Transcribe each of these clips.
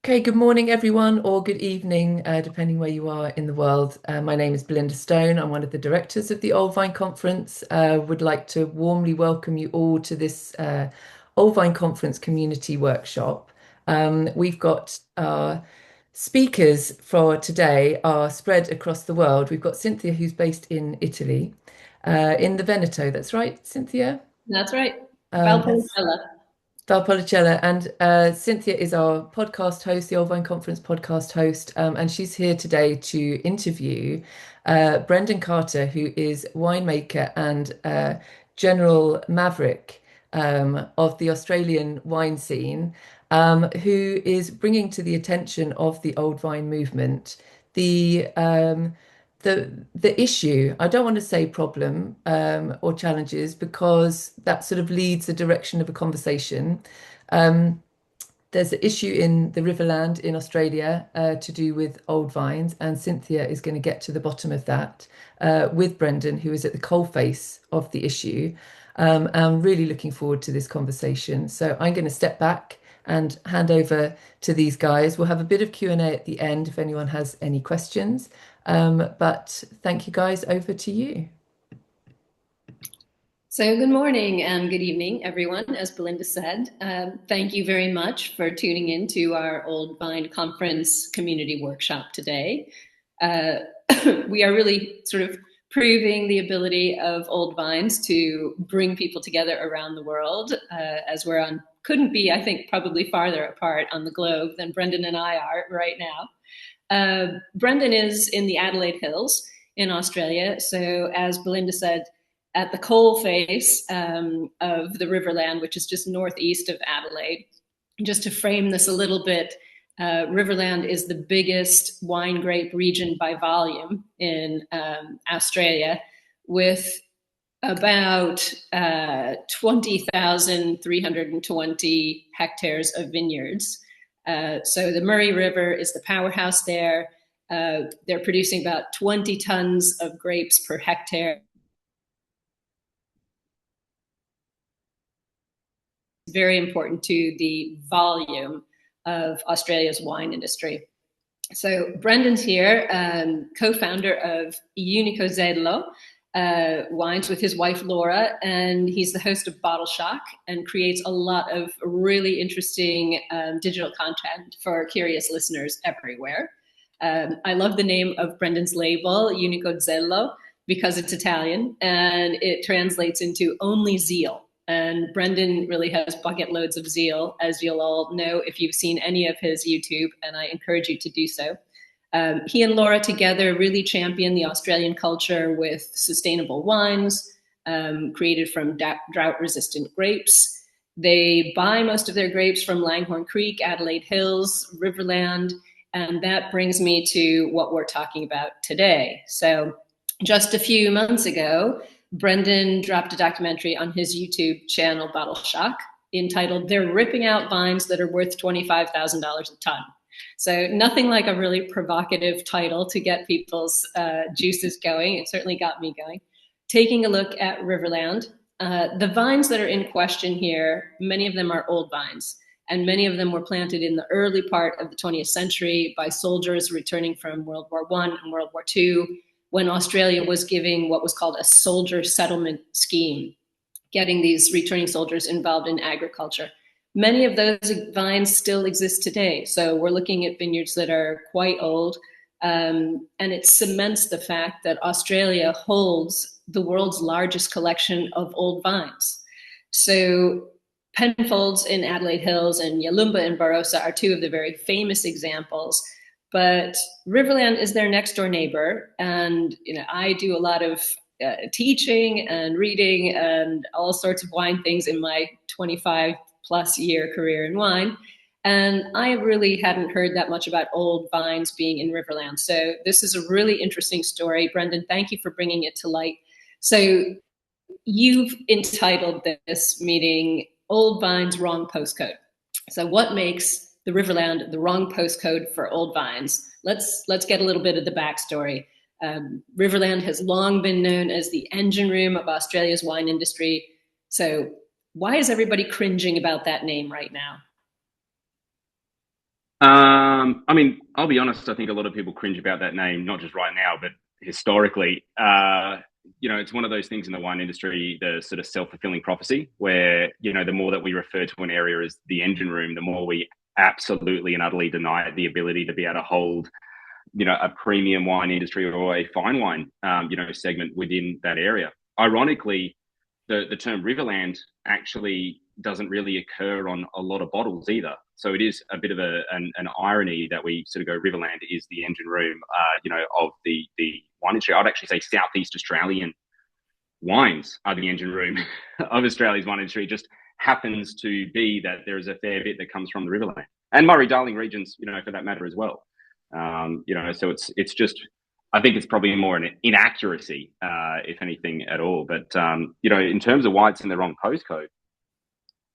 Okay, good morning, everyone, or good evening, depending where you are in the world. My name is Belinda Stone. I'm one of the directors of the Old Vine Conference. Would like to warmly welcome you all to this Old Vine Conference community workshop. We've got our speakers for today are spread across the world. We've got Cynthia, who's based in Italy, in the Veneto. That's right, Cynthia? That's right. Um, Valpolicella. Valpolicella and Cynthia is our podcast host, the Old Vine Conference podcast host, and she's here today to interview Brendan Carter, who is winemaker and general maverick of the Australian wine scene, who is bringing to the attention of the Old Vine movement the issue. I don't want to say problem or challenges because that sort of leads the direction of a conversation. Um, there's an issue in the Riverland in Australia to do with old vines, and Cynthia is going to get to the bottom of that with Brendan, who is at the coalface of the issue. I'm really looking forward to this conversation. So I'm going to step back and hand over to these guys. We'll have a bit of Q&A at the end if anyone has any questions. But thank you guys, over to you. So good morning and good evening, everyone. As Belinda said, thank you very much for tuning in to our Old Vine Conference community workshop today. We are really sort of proving the ability of Old Vines to bring people together around the world, as we're on, couldn't be, I think, probably farther apart on the globe than Brendan and I are right now. Brendan is in the Adelaide Hills in Australia. So as Belinda said, at the coal face of the Riverland, which is just northeast of Adelaide. Just to frame this a little bit, Riverland is the biggest wine grape region by volume in Australia, with about 20,320 hectares of vineyards. So the Murray River is the powerhouse there. They're producing about 20 tons of grapes per hectare. Very important to the volume of Australia's wine industry. So Brendan's here, co-founder of Unico Zedlo wines with his wife Laura, and he's the host of Bottle Shock and creates a lot of really interesting digital content for curious listeners everywhere. I love the name of Brendan's label, Unico Zedlo, because it's Italian and it translates into only zeal. And Brendan really has bucket loads of zeal, as you'll all know if you've seen any of his YouTube, and I encourage you to do so. He and Laura together really champion the Australian culture with sustainable wines created from drought-resistant grapes. They buy most of their grapes from Langhorne Creek, Adelaide Hills, Riverland, and that brings me to what we're talking about today. So just a few months ago, Brendan dropped a documentary on his YouTube channel, Bottle Shock, entitled "They're Ripping Out Vines That Are Worth $25,000 a Ton." So nothing like a really provocative title to get people's juices going. It certainly got me going. Taking a look at Riverland, the vines that are in question here, many of them are old vines, and many of them were planted in the early part of the 20th century by soldiers returning from World War I and World War II, when Australia was giving what was called a soldier settlement scheme, getting these returning soldiers involved in agriculture. Many of those vines still exist today. So we're looking at vineyards that are quite old, and it cements the fact that Australia holds the world's largest collection of old vines. So Penfolds in Adelaide Hills and Yalumba in Barossa are two of the very famous examples. But Riverland is their next door neighbor, and I do a lot of teaching and reading and all sorts of wine things in my 25 plus year career in wine, and I really hadn't heard that much about old vines being in Riverland. So this is a really interesting story. Brendan, thank you for bringing it to light. So you've entitled this meeting "Old Vines, Wrong Postcode." So what makes the Riverland the wrong postcode for old vines? Let's get a little bit of the backstory. Riverland has long been known as the engine room of Australia's wine industry. So why is everybody cringing about that name right now? I mean, I'll be honest. I think a lot of people cringe about that name, not just right now, but historically. It's one of those things in the wine industry, the sort of self-fulfilling prophecy, where the more that we refer to an area as the engine room, the more we absolutely and utterly deny the ability to be able to hold, a premium wine industry or a fine wine, segment within that area. Ironically, the term Riverland actually doesn't really occur on a lot of bottles either. So it is a bit of an irony that we sort of go Riverland is the engine room, of the wine industry. I'd actually say Southeast Australian wines are the engine room of Australia's wine industry. It just happens to be that there is a fair bit that comes from the Riverland and Murray-Darling regions, for that matter as well. So it's just, I think it's probably more an inaccuracy, if anything at all. But in terms of why it's in the wrong postcode,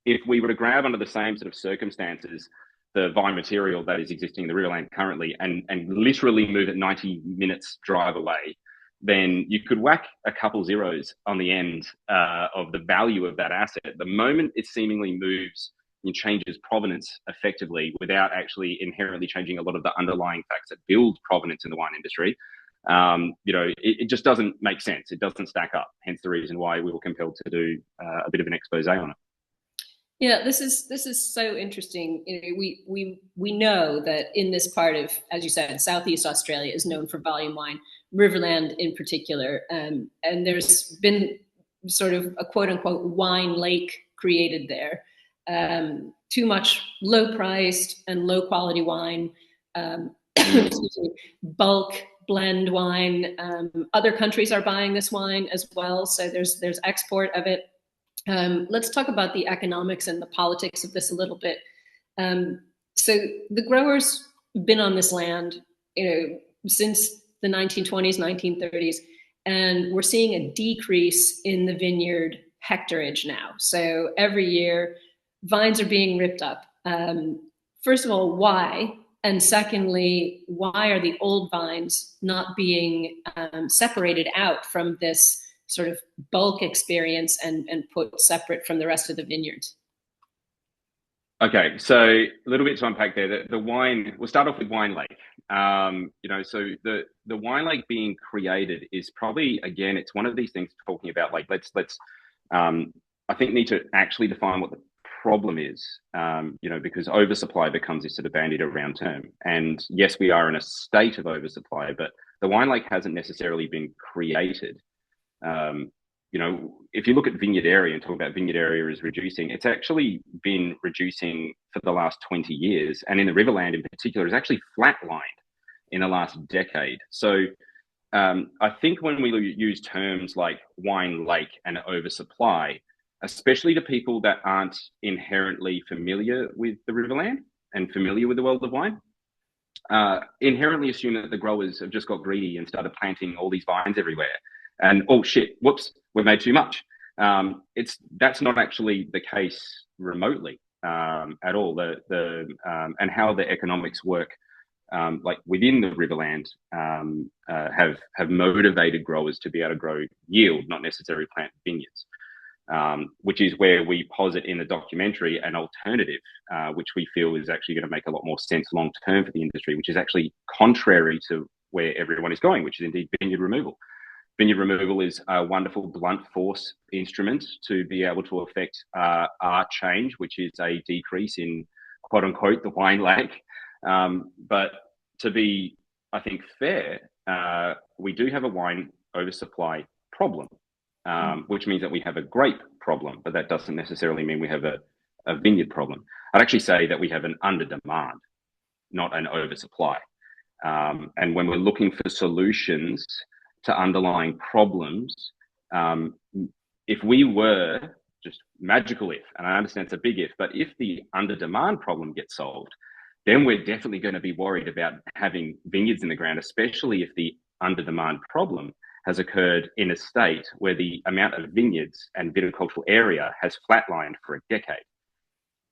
if we were to grab under the same sort of circumstances the vine material that is existing in the Riverland currently and literally move it 90 minutes drive away, then you could whack a couple zeros on the end of the value of that asset. The moment it seemingly moves and changes provenance effectively without actually inherently changing a lot of the underlying facts that build provenance in the wine industry, it just doesn't make sense. It doesn't stack up. Hence the reason why we were compelled to do a bit of an expose on it. Yeah, this is so interesting. We know that in this part of, as you said, Southeast Australia is known for volume wine, Riverland in particular, and there's been sort of a quote unquote wine lake created there. Too much low priced and low quality wine, bulk blend wine. Other countries are buying this wine as well, so there's export of it. Let's talk about the economics and the politics of this a little bit. So the growers have been on this land, since the 1920s, 1930s, and we're seeing a decrease in the vineyard hectarage now. So every year, vines are being ripped up. First of all, why? And secondly, why are the old vines not being separated out from this sort of bulk experience and put separate from the rest of the vineyards? Okay, so a little bit to unpack there. The wine, we'll start off with wine lake. So the wine lake being created is probably, again, it's one of these things talking about like let's I think need to actually define what the problem is, because oversupply becomes this sort of bandied around term. And yes, we are in a state of oversupply, but the wine lake hasn't necessarily been created. If you look at vineyard area and talk about vineyard area is reducing, it's actually been reducing for the last 20 years. And in the Riverland in particular, it's actually flatlined in the last decade. So I think when we use terms like wine lake and oversupply, especially to people that aren't inherently familiar with the Riverland and familiar with the world of wine, inherently assume that the growers have just got greedy and started planting all these vines everywhere. And oh shit, whoops, we've made too much. That's not actually the case remotely at all. And how the economics work, like within the Riverland, have motivated growers to be able to grow yield, not necessarily plant vineyards. Which is where we posit in the documentary an alternative, which we feel is actually going to make a lot more sense long term for the industry, which is actually contrary to where everyone is going, which is indeed vineyard removal. Vineyard removal is a wonderful blunt force instrument to be able to affect art change, which is a decrease in quote unquote the wine lake. But to be, I think, fair, we do have a wine oversupply problem, which means that we have a grape problem, but that doesn't necessarily mean we have a vineyard problem. I'd actually say that we have an under demand, not an oversupply. And when we're looking for solutions to underlying problems, if we were just magical if, and I understand it's a big if, but if the under demand problem gets solved, then we're definitely going to be worried about having vineyards in the ground, especially if the under demand problem has occurred in a state where the amount of vineyards and viticultural area has flatlined for a decade.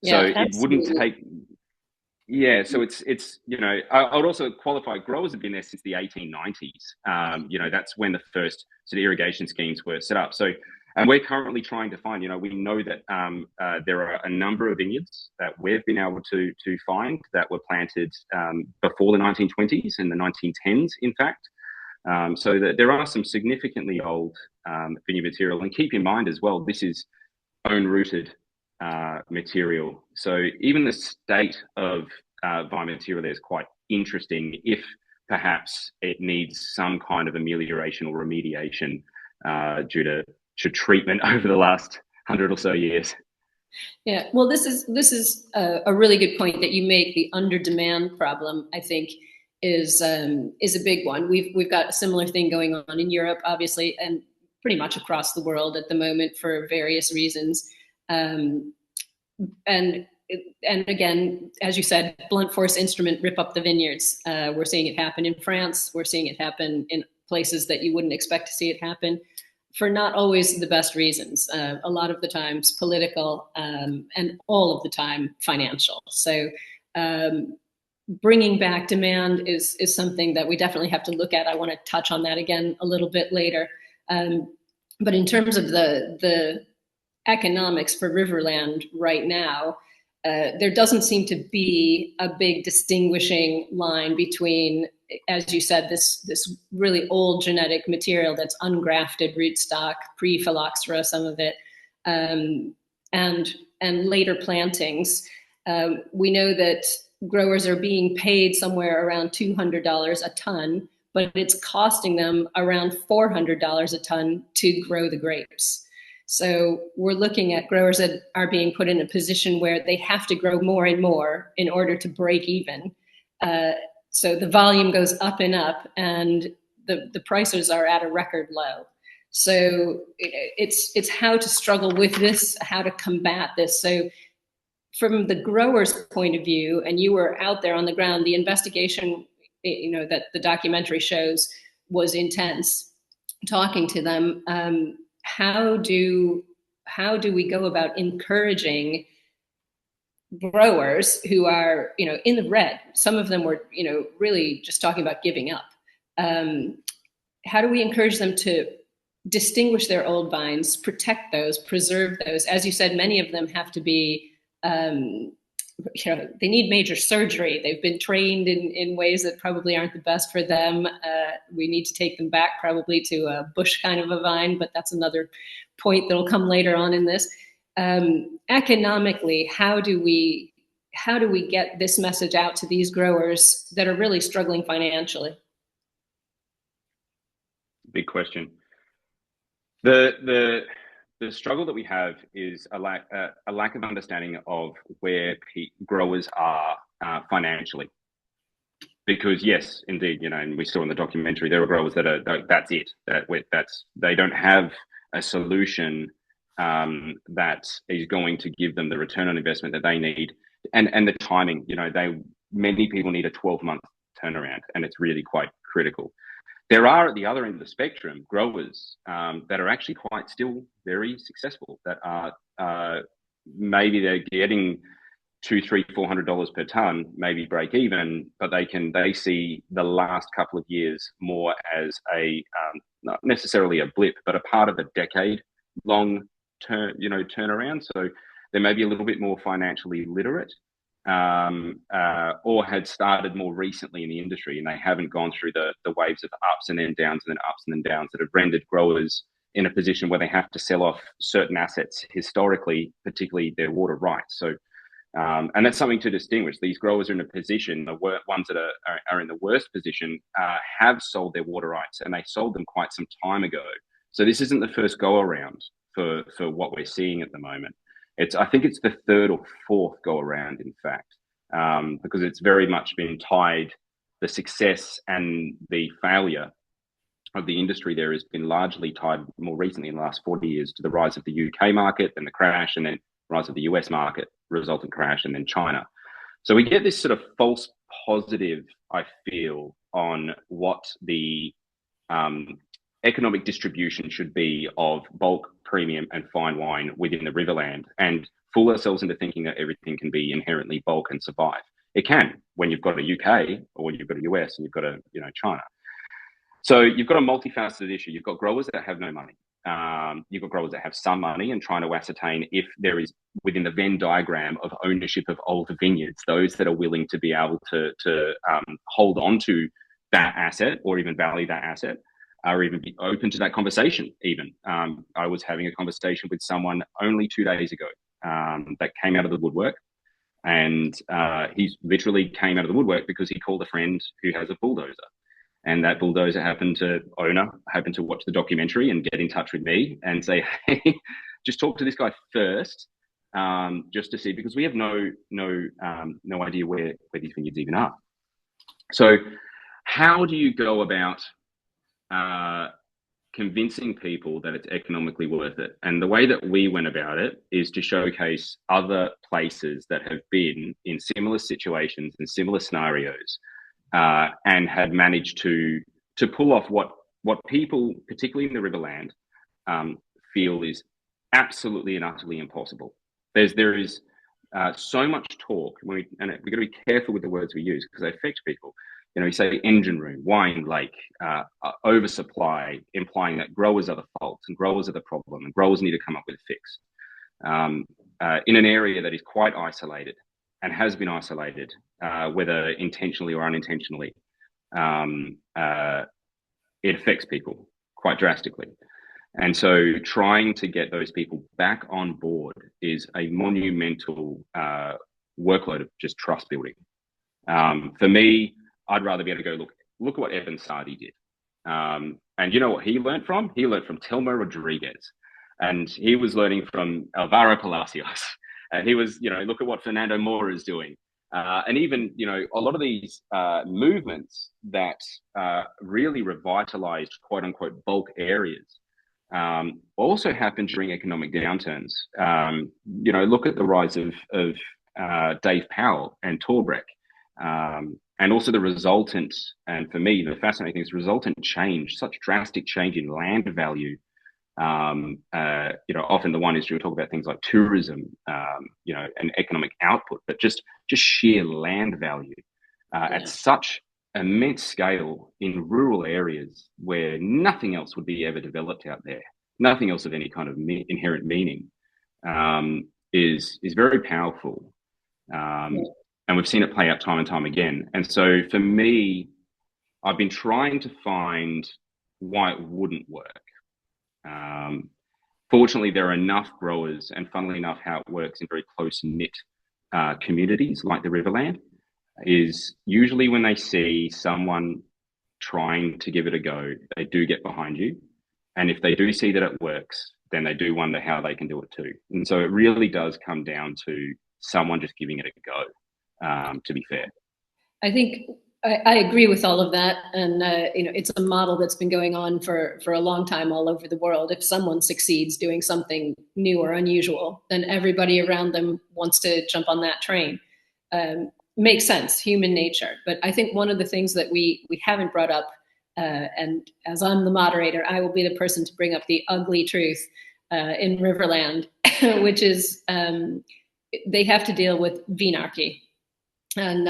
Yeah, so absolutely. It wouldn't take. Yeah, so it's I would also qualify growers have been there since the 1890s. That's when the first sort of irrigation schemes were set up. So And we're currently trying to find, we know that there are a number of vineyards that we've been able to find that were planted before the 1920s and the 1910s, in fact. So that there are some significantly old vineyard material. And keep in mind as well, this is own-rooted material. So even the state of vine material there is quite interesting if perhaps it needs some kind of amelioration or remediation due to treatment over the last 100 or so years. Yeah, well, this is a really good point that you make. The under demand problem, I think, is a big one. We've got a similar thing going on in Europe, obviously, and pretty much across the world at the moment for various reasons. And again, as you said, blunt force instrument rip up the vineyards. We're seeing it happen in France. We're seeing it happen in places that you wouldn't expect to see it happen, for not always the best reasons. A lot of the times political, and all of the time financial. So bringing back demand is something that we definitely have to look at. I want to touch on that again a little bit later. But in terms of the economics for Riverland right now, there doesn't seem to be a big distinguishing line between, as you said, this really old genetic material that's ungrafted rootstock, pre-phylloxera, some of it, and later plantings. We know that growers are being paid somewhere around $200 a ton, but it's costing them around $400 a ton to grow the grapes. So we're looking at growers that are being put in a position where they have to grow more and more in order to break even. So the volume goes up and up, and the prices are at a record low. So it's how to struggle with this, how to combat this. So from the grower's point of view, and you were out there on the ground, the investigation, that the documentary shows was intense. Talking to them, how do we go about encouraging growers who are, in the red? Some of them were, really just talking about giving up. How do we encourage them to distinguish their old vines, protect those, preserve those? As you said, many of them have to be, they need major surgery. They've been trained in ways that probably aren't the best for them. We need to take them back probably to a bush kind of a vine, but that's another point that'll come later on in this. Economically, how do we get this message out to these growers that are really struggling financially? Big question. The struggle that we have is a lack of understanding of where growers are financially. Because yes, indeed, and we saw in the documentary, there are growers that are, that's it. They don't have a solution that is going to give them the return on investment that they need, and the timing. Many people need a 12-month turnaround, and it's really quite critical. There are, at the other end of the spectrum, growers that are actually quite still very successful, that are maybe they're getting $200, $300, $400 per ton, maybe break even, but they see the last couple of years more as not necessarily a blip, but a part of a decade-long turnaround. So they may be a little bit more financially literate, or had started more recently in the industry, and they haven't gone through the waves of ups and then downs and then ups and then downs that have rendered growers in a position where they have to sell off certain assets historically, particularly their water rights. So, and that's something to distinguish. These growers are in a position, the ones that are in the worst position, have sold their water rights, and they sold them quite some time ago. So this isn't the first go around for what we're seeing at the moment. I think it's the third or fourth go around, in fact, because it's very much been tied, the success and the failure of the industry there has been largely tied more recently in the last 40 years to the rise of the UK market, then the crash, and then rise of the US market, resultant crash, and then China. So we get this sort of false positive, I feel, on what the economic distribution should be of bulk, premium, and fine wine within the Riverland, and fool ourselves into thinking that everything can be inherently bulk and survive. It can when you've got a UK, or when you've got a US, and you've got a China. So you've got a multifaceted issue. You've got growers that have no money. you've got growers that have some money and trying to ascertain if there is within the Venn diagram of ownership of older vineyards, those that are willing to be able to hold on to that asset or even value that asset, or even be open to that conversation. Even I was having a conversation with someone only 2 days ago that came out of the woodwork, and he literally came out of the woodwork because he called a friend who has a bulldozer. And that bulldozer happened to watch the documentary and get in touch with me and say, hey, just talk to this guy first, just to see, because we have no idea where these vineyards even are. So how do you go about convincing people that it's economically worth it? And the way that we went about it is to showcase other places that have been in similar situations and similar scenarios, and had managed to pull off what people, particularly in the Riverland, feel is absolutely and utterly impossible. There is so much talk, and we've got to be careful with the words we use because they affect people. You know, you say engine room, wine lake, oversupply, implying that growers are the fault and growers are the problem and growers need to come up with a fix. In an area that is quite isolated and has been isolated, whether intentionally or unintentionally, it affects people quite drastically. And so trying to get those people back on board is a monumental workload of just trust building. For me, I'd rather be able to go, look at what Evan Sardi did. And you know what he learned from? He learned from Telmo Rodriguez. And he was learning from Alvaro Palacios. And he was, look at what Fernando Mora is doing. And even, a lot of these movements that really revitalized, quote unquote, bulk areas also happened during economic downturns. Look at the rise of Dave Powell and Torbreck, and also the resultant, and for me, the fascinating thing is resultant change, such drastic change in land value. Often the one is we talk about things like tourism, and economic output, but just sheer land value at such immense scale in rural areas where nothing else would be ever developed out there, nothing else of any kind of inherent meaning, is very powerful. And we've seen it play out time and time again. And so for me, I've been trying to find why it wouldn't work. Fortunately, there are enough growers, and funnily enough, how it works in very close-knit communities like the Riverland is usually when they see someone trying to give it a go, they do get behind you. And if they do see that it works, then they do wonder how they can do it too. And so it really does come down to someone just giving it a go, to be fair. I think I agree with all of that. And, it's a model that's been going on for a long time all over the world. If someone succeeds doing something new or unusual, then everybody around them wants to jump on that train. Makes sense, human nature. But I think one of the things that we haven't brought up, and as I'm the moderator, I will be the person to bring up the ugly truth in Riverland, which is they have to deal with vinarchy. And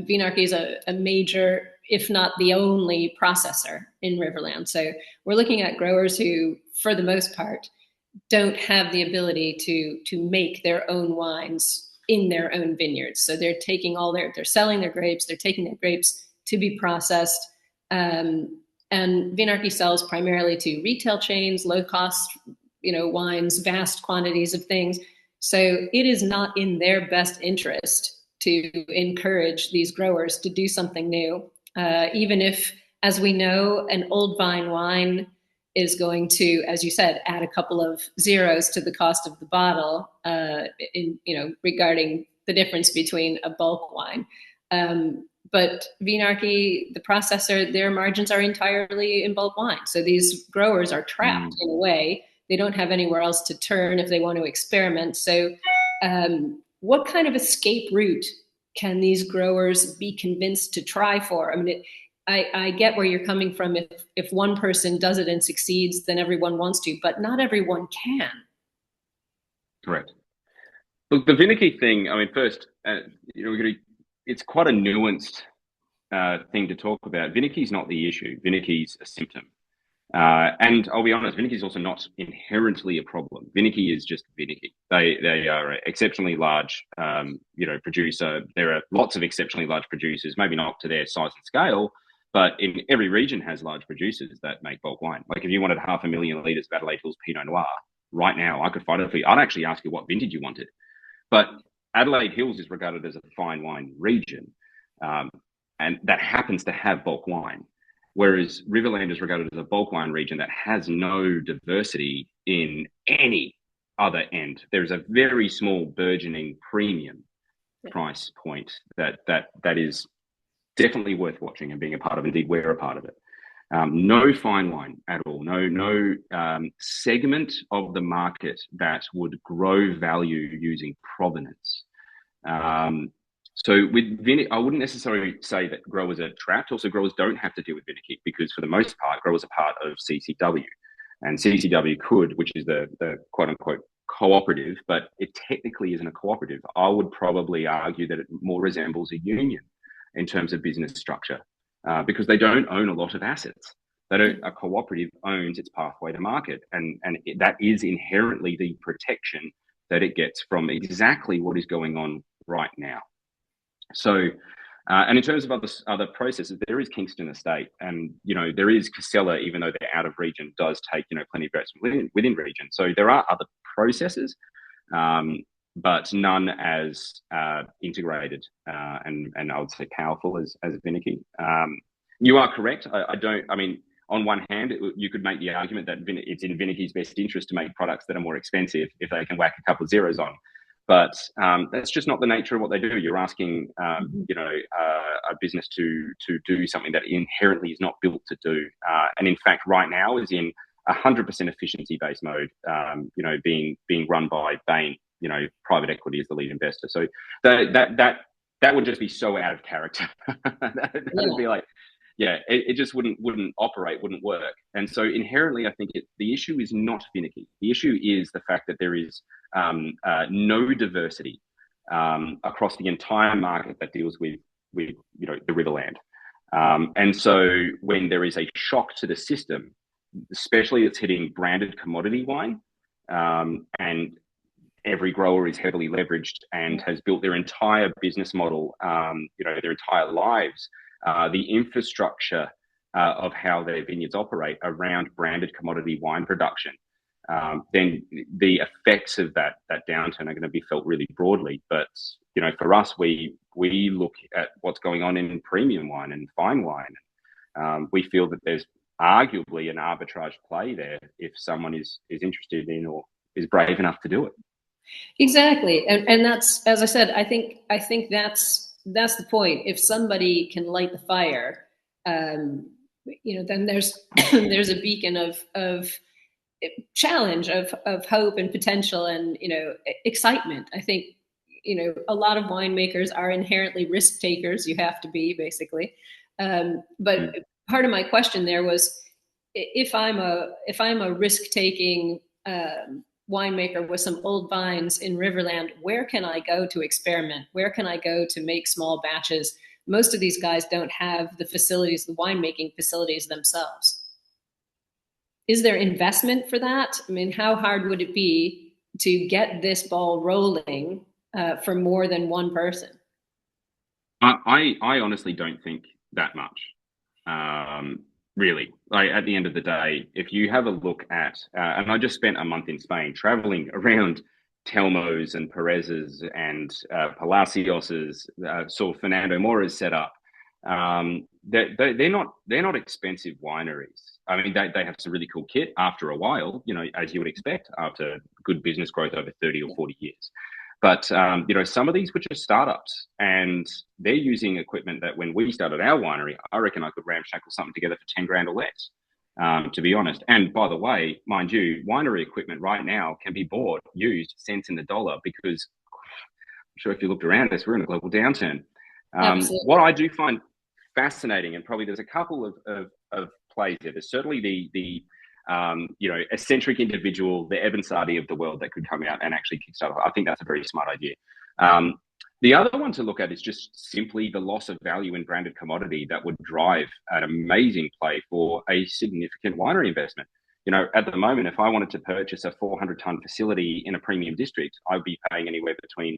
vinarchy is a major, if not the only, processor in Riverland. So we're looking at growers who, for the most part, don't have the ability to make their own wines in their own vineyards. So they're taking they're selling their grapes, they're taking their grapes to be processed. And vinarchy sells primarily to retail chains, low cost, wines, vast quantities of things. So it is not in their best interest to encourage these growers to do something new. Even if, as we know, an old vine wine is going to, as you said, add a couple of zeros to the cost of the bottle, regarding the difference between a bulk wine. But vinarchy, the processor, their margins are entirely in bulk wine. So these growers are trapped in a way. They don't have anywhere else to turn if they want to experiment. So what kind of escape route can these growers be convinced to try for? I mean, I get where you're coming from. If one person does it and succeeds, then everyone wants to, but not everyone can. Correct. Look, the vinarchy thing, I mean, first, it's quite a nuanced thing to talk about. Vinarchy is not the issue. Vinarchy is a symptom. And I'll be honest, Vinicky is also not inherently a problem. Vinicky is just Vinicky. They are an exceptionally large, producer. There are lots of exceptionally large producers, maybe not to their size and scale, but in every region has large producers that make bulk wine. Like if you wanted 500,000 litres of Adelaide Hills Pinot Noir right now, I could find it for you. I'd actually ask you what vintage you wanted. But Adelaide Hills is regarded as a fine wine region, and that happens to have bulk wine. Whereas Riverland is regarded as a bulk wine region that has no diversity in any other end. There's a very small burgeoning premium price point that is definitely worth watching and being a part of. Indeed, we're a part of it. No fine wine at all. No segment of the market that would grow value using provenance. So with Vinicky, I wouldn't necessarily say that growers are trapped. Also, growers don't have to deal with Vinicky because for the most part, growers are part of CCW. And CCW could, which is the quote unquote cooperative, but it technically isn't a cooperative. I would probably argue that it more resembles a union in terms of business structure because they don't own a lot of assets. A cooperative owns its pathway to market. And that is inherently the protection that it gets from exactly what is going on right now. So, and in terms of other processes, there is Kingston Estate, and there is Casella, even though they're out of region, does take plenty of grapes within region. So there are other processes, but none as integrated and I would say powerful as Vinicky. You are correct. I mean, on one hand, you could make the argument that it's in Vinicky's best interest to make products that are more expensive if they can whack a couple of zeros on. But that's just not the nature of what they do. You're asking, a business to do something that inherently is not built to do. And in fact, right now is in 100% efficiency-based mode, being run by Bain, private equity is the lead investor. So that would just be so out of character. that would be like, it just wouldn't operate, wouldn't work. And so inherently, I think the issue is not Vinicky. The issue is the fact that there is no diversity across the entire market that deals with the Riverland. And so when there is a shock to the system, especially it's hitting branded commodity wine, and every grower is heavily leveraged and has built their entire business model, their entire lives, the infrastructure of how their vineyards operate around branded commodity wine production, then the effects of that downturn are going to be felt really broadly. But for us, we look at what's going on in premium wine and fine wine. We feel that there's arguably an arbitrage play there if someone is interested in or is brave enough to do it. Exactly, and that's, as I said, I think that's the point. If somebody can light the fire, then there's there's a beacon of challenge, of hope and potential, and excitement. I think a lot of winemakers are inherently risk takers. You have to be, basically. But part of my question there was, if I'm a risk taking winemaker with some old vines in Riverland, where can I go to experiment? Where can I go to make small batches? Most of these guys don't have the facilities, the winemaking facilities themselves. Is there investment for that? I mean, how hard would it be to get this ball rolling for more than one person? I honestly don't think that much. Really, like at the end of the day, if you have a look at, and I just spent a month in Spain traveling around Telmos and Perez's and Palacios's, saw Fernando Mora's set up. They're not expensive wineries. I mean, they have some really cool kit after a while, as you would expect after good business growth over 30 or 40 years. But, some of these were just startups, and they're using equipment that when we started our winery, I reckon I could ramshackle something together for 10 grand or less, to be honest. And by the way, mind you, winery equipment right now can be bought, used, cents in the dollar, because I'm sure if you looked around us, we're in a global downturn. What I do find fascinating, and probably there's a couple of plays there. There's certainly the eccentric individual, the Evan Sardi of the world that could come out and actually kickstart. I think that's a very smart idea. The other one to look at is just simply the loss of value in branded commodity that would drive an amazing play for a significant winery investment. You know, at the moment, if I wanted to purchase a 400-ton facility in a premium district, I'd be paying anywhere between,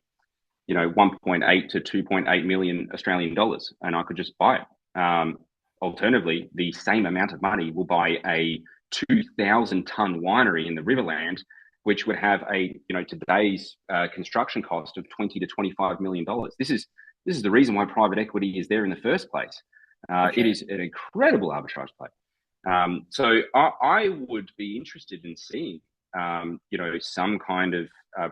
1.8 to 2.8 million Australian dollars, and I could just buy it. Alternatively, the same amount of money will buy a 2,000-ton winery in the Riverland, which would have today's construction cost of 20 to 25 million dollars. This is the reason why private equity is there in the first place. Okay. It is an incredible arbitrage play. So I would be interested in seeing some kind of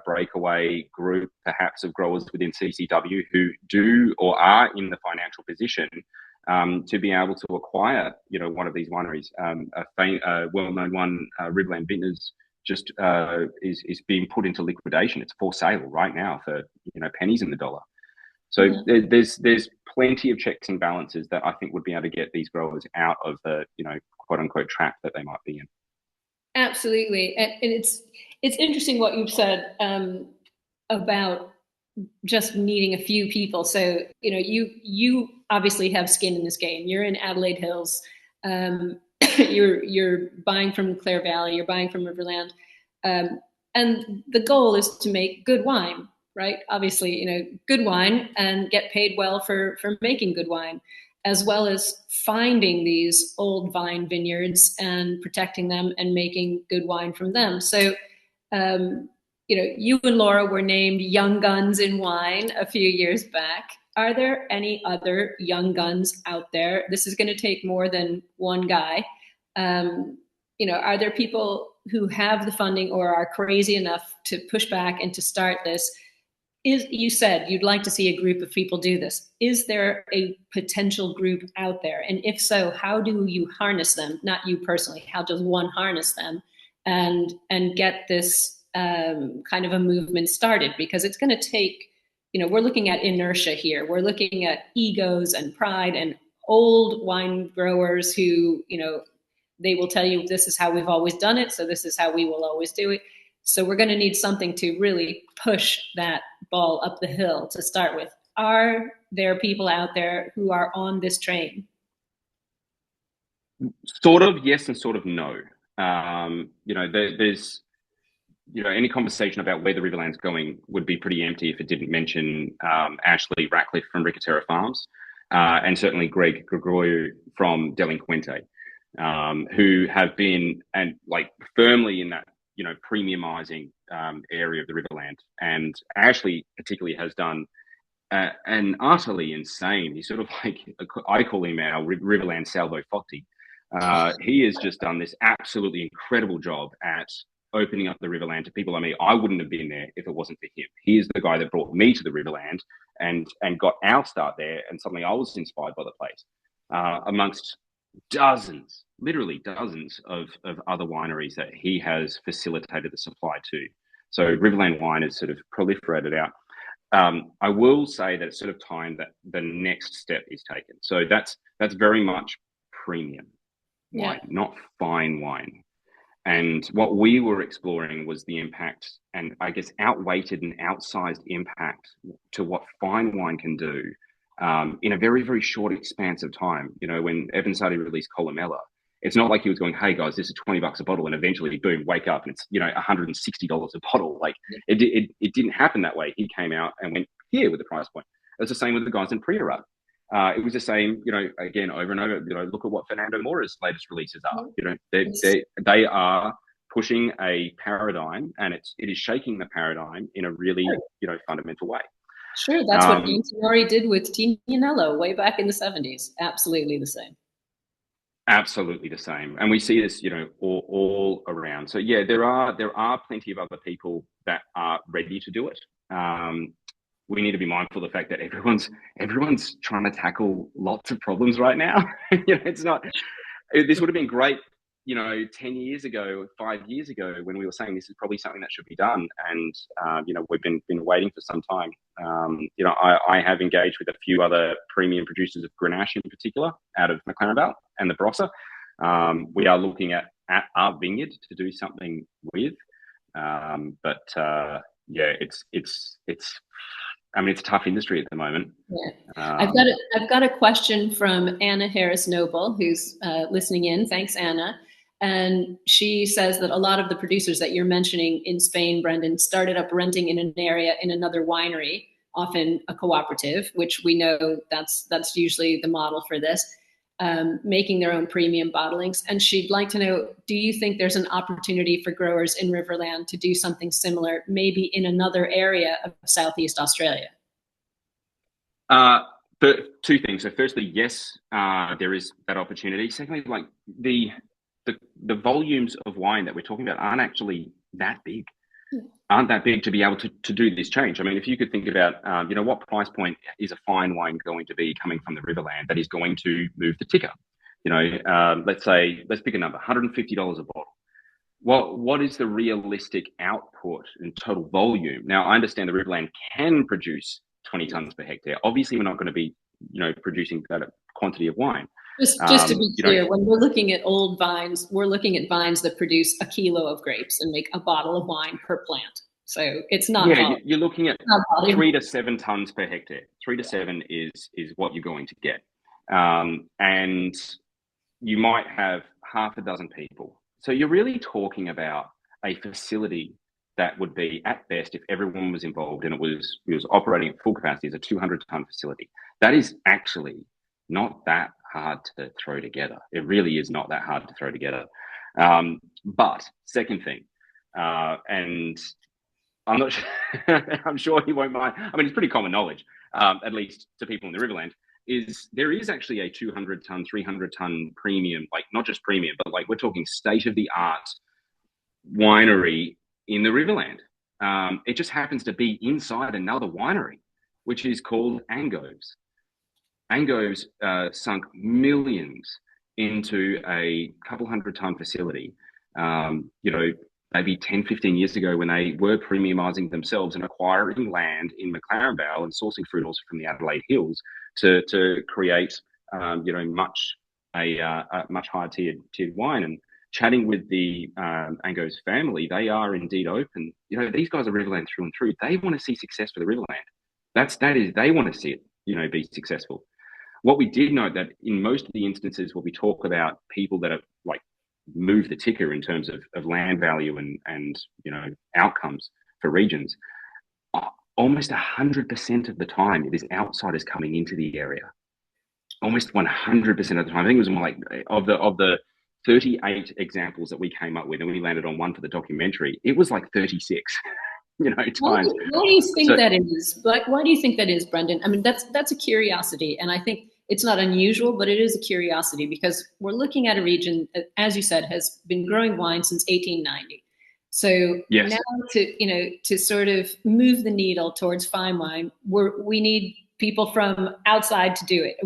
breakaway group, perhaps of growers within CCW who do or are in the financial position to be able to acquire, one of these wineries. A well-known one, Riverland Vintners, just is being put into liquidation. It's for sale right now for pennies in the dollar. So there's plenty of checks and balances that I think would be able to get these growers out of the quote unquote trap that they might be in. Absolutely, and it's interesting what you've said about just needing a few people. So you obviously have skin in this game. You're in Adelaide Hills. You're buying from Clare Valley, you're buying from Riverland, and the goal is to make good wine, right? Obviously, good wine and get paid well for making good wine, as well as finding these old vine vineyards and protecting them and making good wine from them. So, you and Laura were named young guns in wine a few years back. Are there any other young guns out there? This is going to take more than one guy. Are there people who have the funding or are crazy enough to push back and to start this? You said you'd like to see a group of people do this. Is there a potential group out there? And if so, how do you harness them? Not you personally. How does one harness them and get this kind of a movement started? Because it's going to take, we're looking at inertia here. We're looking at egos and pride and old wine growers who, they will tell you this is how we've always done it, so this is how we will always do it. So we're going to need something to really push that ball up the hill to start with. Are there people out there who are on this train? Sort of yes and sort of no. There's any conversation about where the Riverland's going would be pretty empty if it didn't mention Ashley Ratcliffe from Ricatera Farms and certainly Greg Gregorio from Delinquente, who have been firmly in that premiumizing area of the Riverland. And Ashley particularly has done an utterly insane, he's sort of like, I call him our Riverland Salvo Fotti. He has just done this absolutely incredible job at opening up the Riverland to people. I mean, I wouldn't have been there if it wasn't for him. He is the guy that brought me to the Riverland and got our start there. And suddenly I was inspired by the place, amongst dozens, literally dozens of other wineries that he has facilitated the supply to. So Riverland wine has sort of proliferated out. I will say that it's sort of time that the next step is taken. So that's very much premium wine, not fine wine. And what we were exploring was the impact, and I guess outweighted and outsized impact to what fine wine can do in a very, very short expanse of time. When Evan Sadi released Columella, it's not like he was going, hey guys, this is $20 a bottle, and eventually, boom, wake up and it's $160 a bottle. Like it didn't happen that way. He came out and went here with the price point. It's the same with the guys in Priorat. It was the same, again, over and over. Look at what Fernando Mora's latest releases are. They are pushing a paradigm, and it is shaking the paradigm in a really, fundamental way. Sure, that's what Antinori did with Tignanello way back in the 70s. Absolutely the same. Absolutely the same, and we see this, all around. So yeah, there are plenty of other people that are ready to do it. We need to be mindful of the fact that everyone's trying to tackle lots of problems right now. It's not. This would have been great, 10 years ago, 5 years ago, when we were saying this is probably something that should be done, and we've been waiting for some time. I have engaged with a few other premium producers of Grenache in particular out of McLaren Vale and the Barossa. We are looking at our vineyard to do something with, but it's I mean, it's a tough industry at the moment. Yeah. I've got a question from Anna Harris Noble, who's listening in. Thanks, Anna. And she says that a lot of the producers that you're mentioning in Spain, Brendan, started up renting in an area in another winery, often a cooperative, which we know that's usually the model for this, making their own premium bottlings. And she'd like to know, do you think there's an opportunity for growers in Riverland to do something similar, maybe in another area of Southeast Australia? But two things. So firstly, yes, there is that opportunity. Secondly, like the volumes of wine that we're talking about aren't actually that big, to be able to do this change. I mean, if you could think about, what price point is a fine wine going to be coming from the Riverland that is going to move the ticker? Let's pick a number, $150 a bottle. What is the realistic output and total volume? Now, I understand the Riverland can produce 20 tons per hectare. Obviously, we're not going to be, producing that quantity of wine. Just to be clear, when we're looking at old vines, we're looking at vines that produce a kilo of grapes and make a bottle of wine per plant. So it's not. Yeah, you're looking at 3 to 7 tons per hectare. 3 to 7 is what you're going to get, and you might have half a dozen people. So you're really talking about a facility that would be, at best, if everyone was involved and it was operating at full capacity, as a 200-ton facility. That is actually not that hard to throw together. It really is not that hard to throw together. But second thing, and I'm not sure, I'm sure he won't mind. I mean, it's pretty common knowledge, at least to people in the Riverland, is there is actually a 200-ton, 300-ton premium, like not just premium, but like we're talking state-of-the-art winery in the Riverland. It just happens to be inside another winery, which is called Angoves. Angoves sunk millions into a couple 100-ton facility, maybe 10, 15 years ago, when they were premiumizing themselves and acquiring land in McLaren Vale and sourcing fruit also from the Adelaide Hills to create, much higher tiered wine. And chatting with the Angoves family, they are indeed open. These guys are Riverland through and through. They want to see success for the Riverland. They want to see it, be successful. What we did note that in most of the instances where we talk about people that have like move the ticker in terms of land value and outcomes for regions, almost 100% of the time it is outsiders coming into the area. Almost 100% of the time. I think it was more like of the 38 examples that we came up with, and we landed on one for the documentary, it was like 36. Times. Why do you think that is? Like, why do you think that is, Brendan? I mean, that's a curiosity, and I think it's not unusual, but it is a curiosity because we're looking at a region that, as you said, has been growing wine since 1890. So yes. Now to sort of move the needle towards fine wine, we need people from outside to do it.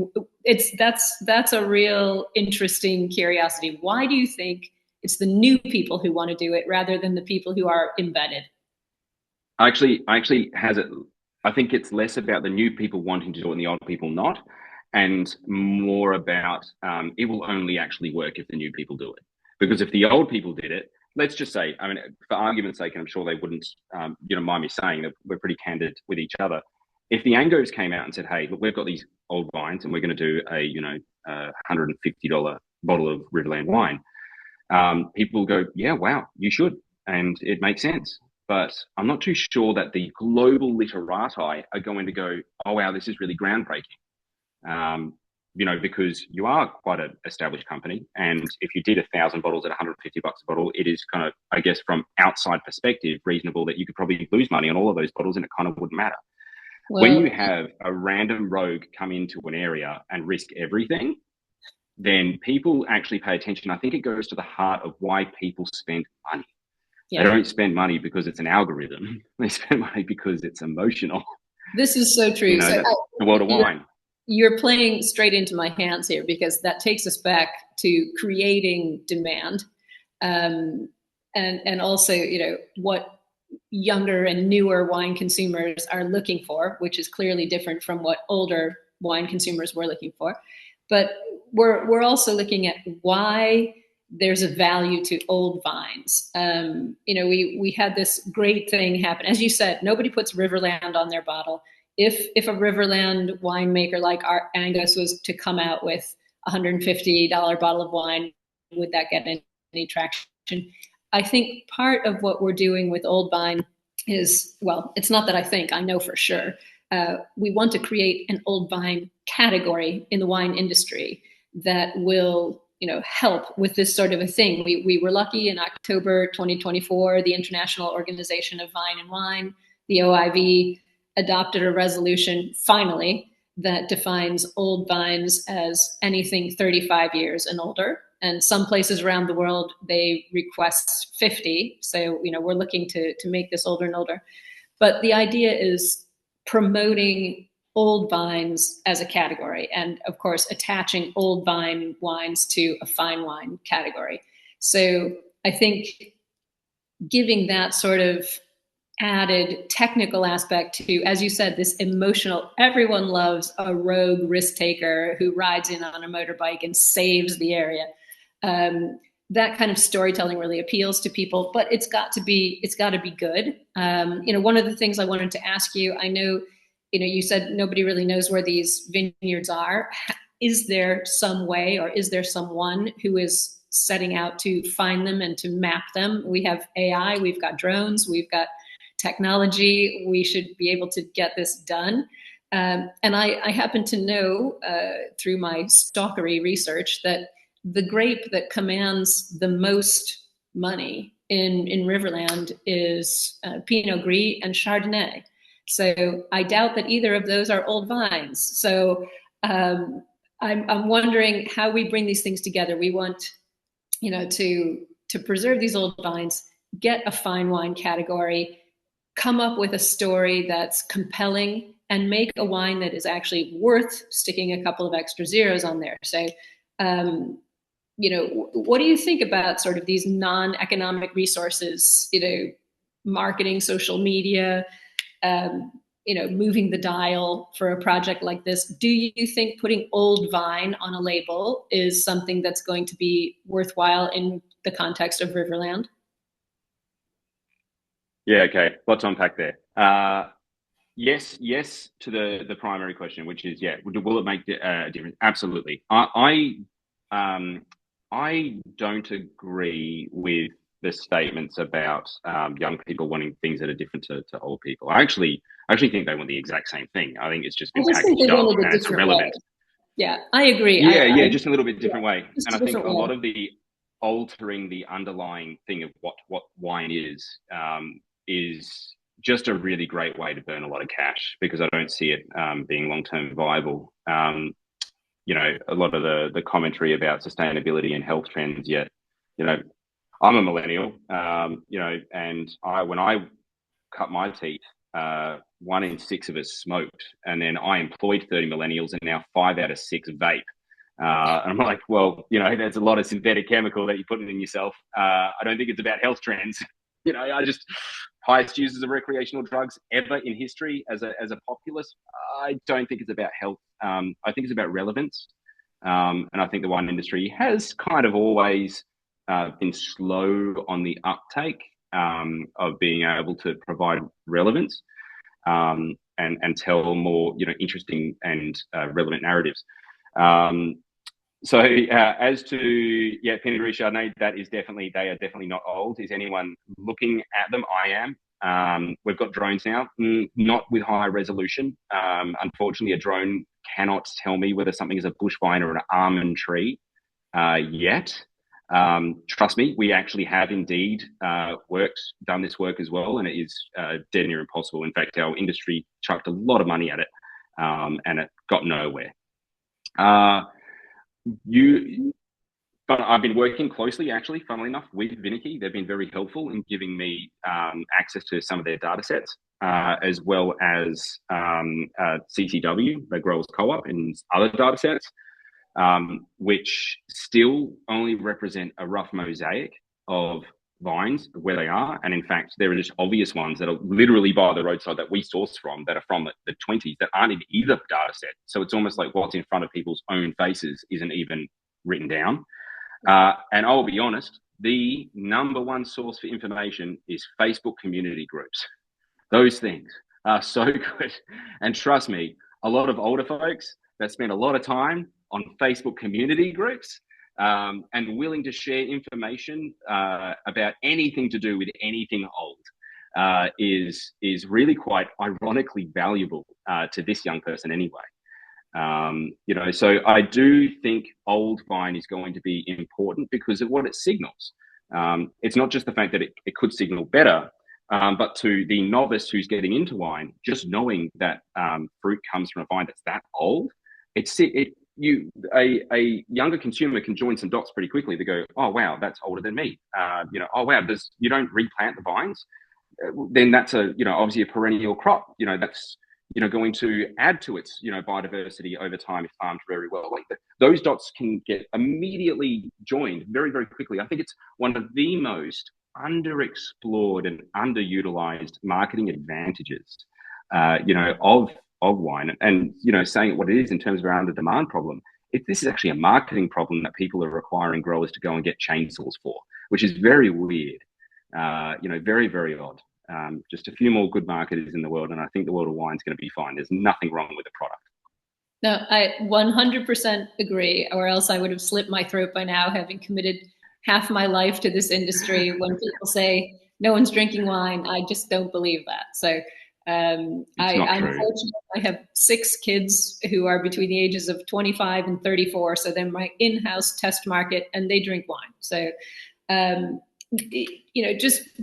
That's a real interesting curiosity. Why do you think it's the new people who want to do it rather than the people who are embedded? Actually has it. I think it's less about the new people wanting to do it and the old people not, and more about it will only actually work if the new people do it. Because if the old people did it, let's just say, I mean, for argument's sake, and I'm sure they wouldn't, mind me saying that we're pretty candid with each other. If the Angoves came out and said, "Hey, look, we've got these old vines, and we're going to do a $150 bottle of Riverland wine," people will go, "Yeah, wow, you should," and it makes sense. But I'm not too sure that the global literati are going to go, "Oh wow, this is really groundbreaking," because you are quite an established company, and if you did 1,000 bottles at $150 a bottle, it is kind of, I guess, from outside perspective, reasonable that you could probably lose money on all of those bottles, and it kind of wouldn't matter. Well, when you have a random rogue come into an area and risk everything, then people actually pay attention. I think it goes to the heart of why people spend money. Yeah. They don't spend money because it's an algorithm. They spend money because it's emotional. This is so true. So the world of wine. You're playing straight into my hands here, because that takes us back to creating demand, and also what younger and newer wine consumers are looking for, which is clearly different from what older wine consumers were looking for. But we're also looking at why there's a value to old vines. We had this great thing happen. As you said, nobody puts Riverland on their bottle. if a Riverland winemaker like our Angus was to come out with $150 bottle of wine, would that get any traction? I think part of what we're doing with Old Vine is, well, it's not that I think, I know for sure. We want to create an Old Vine category in the wine industry that will, help with this sort of a thing. We were lucky in October 2024, the International Organization of Vine and Wine, the OIV, adopted a resolution finally that defines old vines as anything 35 years and older. And some places around the world, they request 50. So, we're looking to make this older and older. But the idea is promoting old vines as a category, and of course, attaching old vine wines to a fine wine category. So I think giving that sort of added technical aspect to, as you said, this emotional, everyone loves a rogue risk taker who rides in on a motorbike and saves the area. That kind of storytelling really appeals to people, but it's got to be good. One of the things I wanted to ask you, I know, you said nobody really knows where these vineyards are. Is there some way, or is there someone who is setting out to find them and to map them? We have AI, we've got drones, we've got technology. We should be able to get this done. And I happen to know through my stalkery research that the grape that commands the most money in Riverland is Pinot Gris and Chardonnay. So I doubt that either of those are old vines. So I'm wondering how we bring these things together. We want, to preserve these old vines, get a fine wine category, come up with a story that's compelling, and make a wine that is actually worth sticking a couple of extra zeros on there. So, what do you think about sort of these non-economic resources, marketing, social media, moving the dial for a project like this? Do you think putting Old Vine on a label is something that's going to be worthwhile in the context of Riverland? Yeah, okay. Lots to unpack there. Yes to the primary question, which is, will it make a difference? Absolutely. I don't agree with the statements about young people wanting things that are different to old people. I actually think they want the exact same thing. I think it's just been packaged up and it's irrelevant. Yeah, I agree. Yeah, just a little bit different way. And I think a lot of the altering the underlying thing of what wine is just a really great way to burn a lot of cash, because I don't see it being long-term viable. A lot of the commentary about sustainability and health trends, yet, I'm a millennial, and when I cut my teeth, 1 in 6 of us smoked, and then I employed 30 millennials, and now 5 out of 6 vape. And I'm like, well, there's a lot of synthetic chemical that you're putting in yourself. I don't think it's about health trends. Highest users of recreational drugs ever in history as a populace. I don't think it's about health. I think it's about relevance. And I think the wine industry has kind of always been slow on the uptake of being able to provide relevance and tell more, interesting and relevant narratives. So as to Pinot Gris Chardonnay, they are definitely not old. Is anyone looking at them? I am. We've got drones now, not with high resolution. Unfortunately, a drone cannot tell me whether something is a bush vine or an almond tree yet. Trust me, we actually have indeed done this work as well, and it is dead near impossible. In fact, our industry chucked a lot of money at it, and it got nowhere. But I've been working closely, actually, funnily enough, with Vinicky. They've been very helpful in giving me access to some of their data sets, as well as CCW, the Growers Co-op, and other data sets, which still only represent a rough mosaic of vines where they are. And in fact, there are just obvious ones that are literally by the roadside that we source from, that are from the 20s, that aren't in either data set. So it's almost like what's in front of people's own faces isn't even written down. And I'll be honest, the number one source for information is Facebook community groups. Those things are so good. And trust me, a lot of older folks that spend a lot of time on Facebook community groups and willing to share information about anything to do with anything old is really quite ironically valuable to this young person anyway. So I do think old wine is going to be important because of what it signals. It's not just the fact that it could signal better, but to the novice who's getting into wine, just knowing that fruit comes from a vine that's that old, a younger consumer can join some dots pretty quickly. They go, oh wow, that's older than me. Oh wow, you don't replant the vines. Then that's obviously a perennial crop. That's going to add to its biodiversity over time if farmed very well. Those dots can get immediately joined very, very quickly. I think it's one of the most underexplored and underutilized marketing advantages of wine. And saying it what it is in terms of our under demand problem, this is actually a marketing problem that people are requiring growers to go and get chainsaws for, which is very weird. Very, very odd. Just a few more good marketers in the world, and I think the world of wine is going to be fine. There's nothing wrong with the product. No, I 100% agree, or else I would have slit my throat by now, having committed half my life to this industry. When people say no one's drinking wine, I just don't believe that. So I'm fortunate. I have 6 kids who are between the ages of 25 and 34. So they're my in-house test market, and they drink wine. So,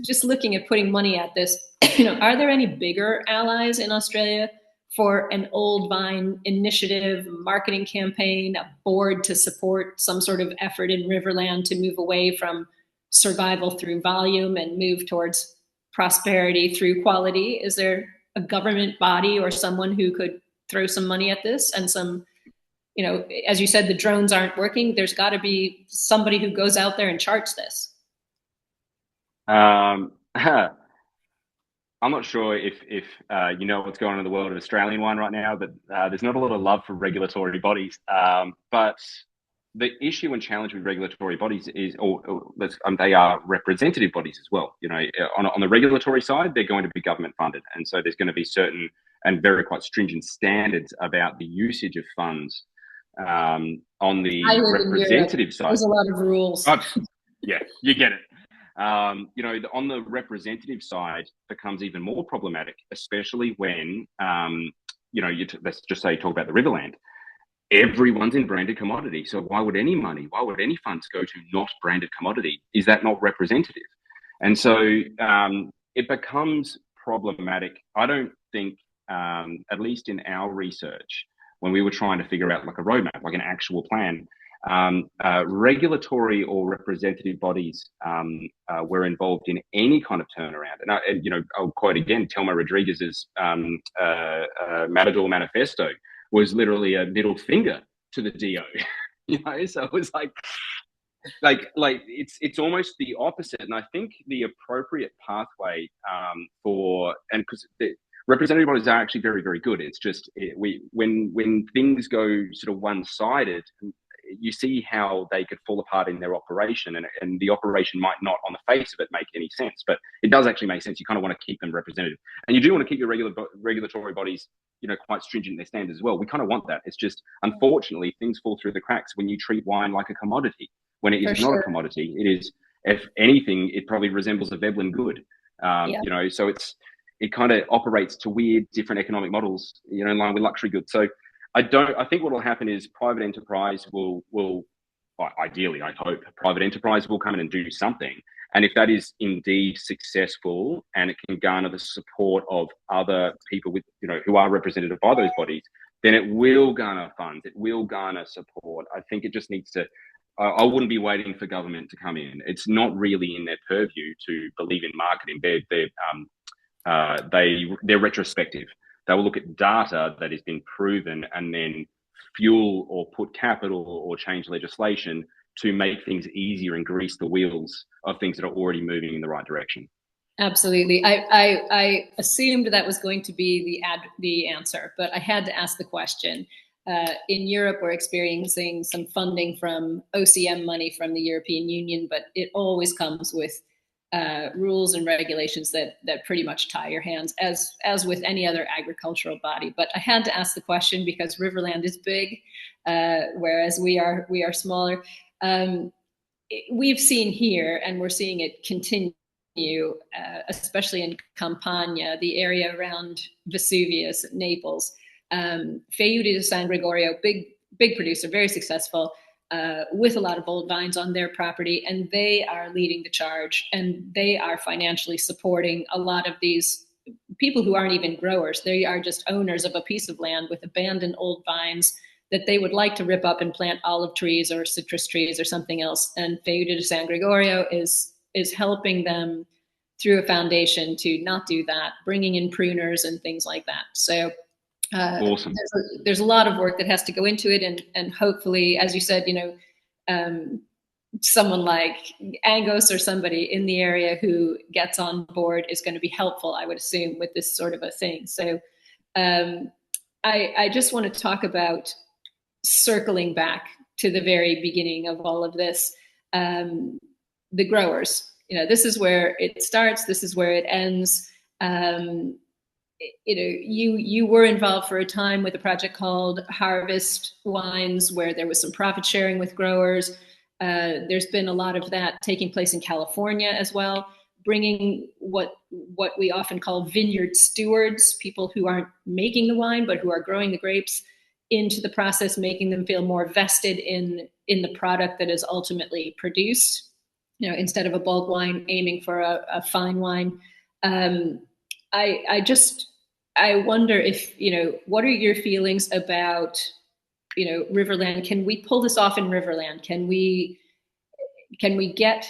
just looking at putting money at this, are there any bigger allies in Australia for an old vine initiative, marketing campaign, a board to support some sort of effort in Riverland to move away from survival through volume and move towards prosperity through quality? Is there a government body or someone who could throw some money at this? And some, as you said, the drones aren't working. There's got to be somebody who goes out there and charts this. I'm not sure if what's going on in the world of Australian wine right now, but there's not a lot of love for regulatory bodies. But the issue and challenge with regulatory bodies is, they are representative bodies as well. On the regulatory side, they're going to be government funded, and so there's going to be certain and very quite stringent standards about the usage of funds. On the representative side, there's a lot of rules. Yeah, you get it. On the representative side becomes even more problematic, especially when, let's just say, talk about the Riverland. Everyone's in branded commodity. So why would any funds go to not branded commodity? Is that not representative? And so it becomes problematic. I don't think, at least in our research, when we were trying to figure out like a roadmap, like an actual plan, regulatory or representative bodies were involved in any kind of turnaround. And I'll quote again, Telma Rodriguez's Matador Manifesto was literally a middle finger to the DO. So it was like it's almost the opposite. And I think the appropriate pathway because the representative bodies are actually very, very good. It's just when things go sort of one-sided, you see how they could fall apart in their operation, and the operation might not on the face of it make any sense, but it does actually make sense. You kind of want to keep them representative, and you do want to keep your regulatory bodies, quite stringent in their standards as well. We kind of want that. It's just, unfortunately, things fall through the cracks when you treat wine like a commodity, when it is not a commodity. It is, if anything, it probably resembles a Veblen good. So it kind of operates to weird, different economic models, in line with luxury goods. So I think what will happen is private enterprise will ideally, I hope, private enterprise will come in and do something. And if that is indeed successful and it can garner the support of other people with, who are represented by those bodies, then it will garner funds. It will garner support. I think it just needs to, I wouldn't be waiting for government to come in. It's not really in their purview to believe in marketing. They're retrospective. They will look at data that has been proven and then fuel or put capital or change legislation to make things easier and grease the wheels of things that are already moving in the right direction. Absolutely. I assumed that was going to be the answer, but I had to ask the question. In Europe, we're experiencing some funding from OCM money from the European Union, but it always comes with rules and regulations that pretty much tie your hands, as with any other agricultural body. But I had to ask the question because Riverland is big, whereas we are smaller. We've seen here, and we're seeing it continue, especially in Campania, the area around Vesuvius, Naples. Feudo di San Gregorio, big producer, very successful, with a lot of old vines on their property, and they are leading the charge, and they are financially supporting a lot of these people who aren't even growers. They are just owners of a piece of land with abandoned old vines that they would like to rip up and plant olive trees or citrus trees or something else. And Feudo de San Gregorio is helping them through a foundation to not do that, bringing in pruners and things like that. So awesome. There's a lot of work that has to go into it, and hopefully, as you said, someone like Angus or somebody in the area who gets on board is going to be helpful, I would assume, with this sort of a thing. So I just want to talk about circling back to the very beginning of all of this. The growers, this is where it starts, this is where it ends. You were involved for a time with a project called Harvest Wines, where there was some profit sharing with growers. There's been a lot of that taking place in California as well, bringing what we often call vineyard stewards, people who aren't making the wine, but who are growing the grapes, into the process, making them feel more vested in the product that is ultimately produced, instead of a bulk wine, aiming for a fine wine. I wonder if, what are your feelings about, Riverland? Can we pull this off in Riverland? Can we get